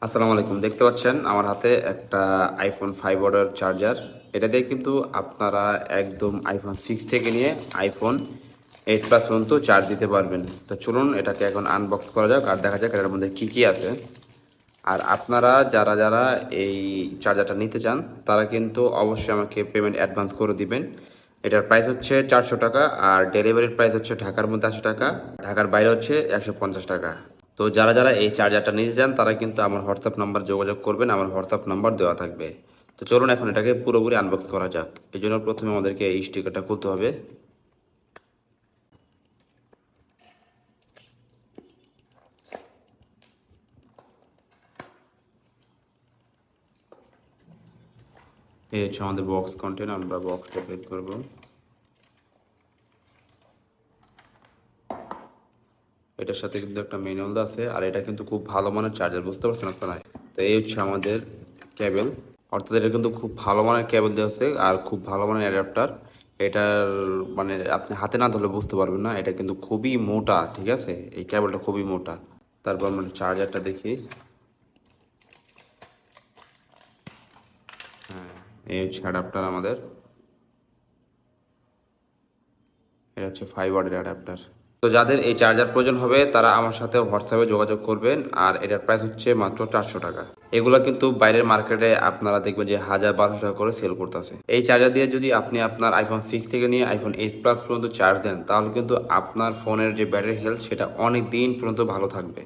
আসসালামু আলাইকুম। দেখতে পাচ্ছেন আমার হাতে একটা আইফোন 5 অর্ডার চার্জার। এটা দিয়ে কিন্তু আপনারা একদম আইফোন 6 থেকে নিয়ে আইফোন 8 প্লাস পর্যন্ত চার্জ দিতে পারবেন। তো চলুন এটাকে এখন আনবক্স করা যাক আর দেখা যাক এটার মধ্যে কী কী আছে। আর আপনারা যারা এই চার্জারটা নিতে চান তারা কিন্তু অবশ্যই আমাকে পেমেন্ট অ্যাডভান্স করে দিবেন। এটার প্রাইস হচ্ছে 400 টাকা, আর ডেলিভারির প্রাইস হচ্ছে ঢাকার মধ্যে 80 টাকা, ঢাকার বাইরে হচ্ছে 150 টাকা। তো যারা এই চার্জারটা নিতে চান তারা কিন্তু আমার হোয়াটসঅ্যাপ নাম্বার যোগাযোগ করবেন, আমার হোয়াটসঅ্যাপ নাম্বার দেওয়া থাকবে। তো চলুন এখন এটাকে পুরোপুরি আনবক্স করা যাক। এই জন্য প্রথমে আমাদেরকে এই স্টিকারটা খুলতে হবে। এই হচ্ছে আমাদের বক্স কন্টেন্ট, আমরা বক্সটা বের করবো। এটার সাথে কিন্তু একটা ম্যানুয়াল আছে, আর এটা কিন্তু খুব ভালো মানের চার্জার, বুঝতে পারছেন আপনারা। তো এই হচ্ছে আমাদের কেবল, অর্থাৎ এটা কিন্তু খুব ভালো মানের কেবল দেওয়া আছে আর খুব ভালো মানের অ্যাডাপ্টার। এটার মানে আপনি হাতে না ধরলে বুঝতে পারবেন না, এটা কিন্তু খুবই মোটা, ঠিক আছে, এই কেবলটা খুবই মোটা। তারপর আমরা চার্জারটা দেখি। এই হচ্ছে অ্যাডাপ্টার আমাদের, এটা হচ্ছে 5 ওয়াটের অ্যাডাপ্টার। তো যাদের এই চার্জার প্রয়োজন হবে তারা আমার সাথে হোয়াটসঅ্যাপে যোগাযোগ করবেন, আর এটার প্রাইস হচ্ছে মাত্র 400 টাকা। এগুলো কিন্তু বাইরের মার্কেটে আপনারা দেখবেন যে 1000-1200 টাকা করে সেল করতেছে। এই চার্জার দিয়ে যদি আপনি আপনার আইফোন 6 থেকে নিয়ে আইফোন 8 প্লাস পর্যন্ত চার্জ দেন তাহলে কিন্তু আপনার ফোনের যে ব্যাটারি হেলথ সেটা অনেক দিন পর্যন্ত ভালো থাকবে।